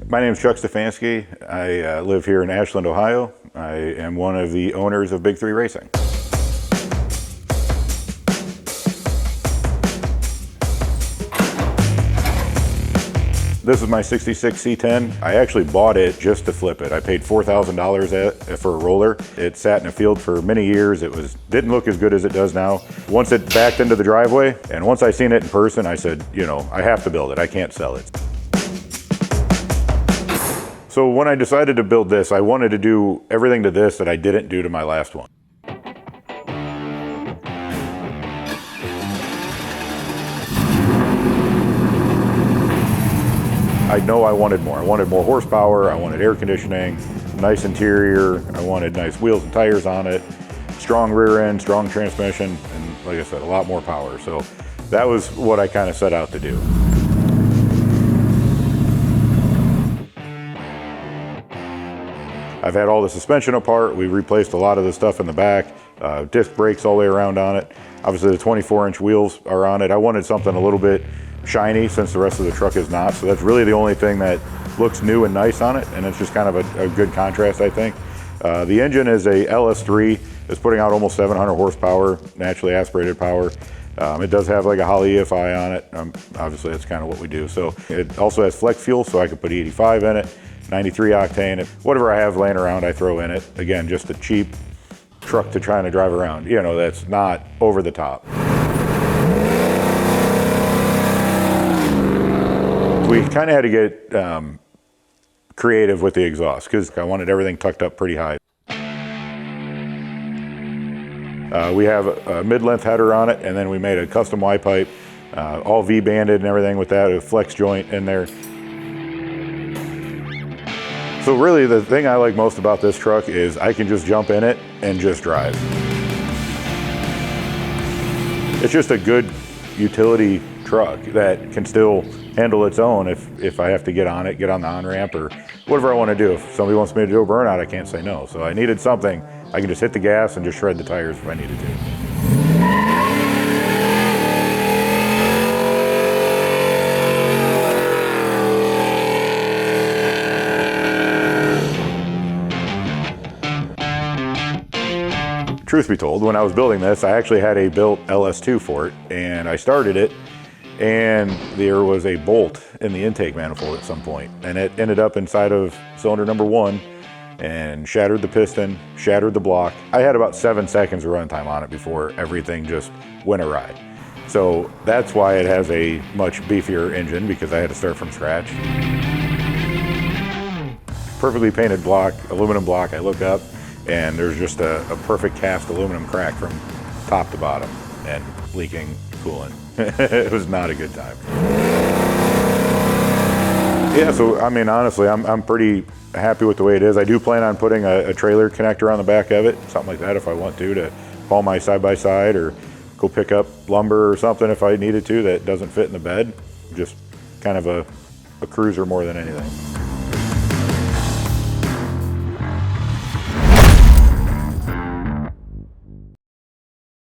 My name is Chuck Stefanski. I live here in Ashland, Ohio. I am one of the owners of Big 3 Racing. This is my 66 C10. I actually bought it just to flip it. I paid $4,000 for a roller. It sat in a field for many years. It didn't look as good as it does now. Once it backed into the driveway, and once I seen it in person, I said, you know, I have to build it. I can't sell it. So when I decided to build this, I wanted to do everything to this that I didn't do to my last one. I know I wanted more. I wanted more horsepower, I wanted air conditioning, nice interior, I wanted nice wheels and tires on it, strong rear end, strong transmission, and like I said, a lot more power. So that was what I kind of set out to do. I've had all the suspension apart. We replaced a lot of the stuff in the back, disc brakes all the way around on it. Obviously the 24-inch wheels are on it. I wanted something a little bit shiny since the rest of the truck is not. So that's really the only thing that looks new and nice on it. And it's just kind of a good contrast, I think. The engine is a LS3. It's putting out almost 700 horsepower, naturally aspirated power. It does have like a Holley EFI on it. Obviously that's kind of what we do. So it also has flex fuel, so I could put 85 in it, 93 octane. Whatever I have laying around, I throw in it. Again, just a cheap truck to try and drive around. You know, that's not over the top. We kind of had to get creative with the exhaust because I wanted everything tucked up pretty high. We have a mid-length header on it, and then we made a custom Y-pipe, all V-banded and everything with that, a flex joint in there. So really the thing I like most about this truck is I can just jump in it and just drive. It's just a good utility truck that can still handle its own if I have to get on it, get on the on-ramp or whatever I want to do. If somebody wants me to do a burnout, I can't say no. So I needed something I can just hit the gas and just shred the tires if I needed to. Truth be told, when I was building this, I actually had a built LS2 for it, and I started it, and there was a bolt in the intake manifold at some point, and it ended up inside of cylinder number 1 and shattered the piston, shattered the block. I had about 7 seconds of runtime on it before everything just went awry. So that's why it has a much beefier engine, because I had to start from scratch. Perfectly painted block, aluminum block. I look up and there's just a perfect cast aluminum crack from top to bottom and leaking coolant. It was not a good time. Yeah, so I mean, honestly, I'm pretty happy with the way it is. I do plan on putting a trailer connector on the back of it, something like that if I want to haul my side-by-side or go pick up lumber or something if I needed to that doesn't fit in the bed. Just kind of a cruiser more than anything.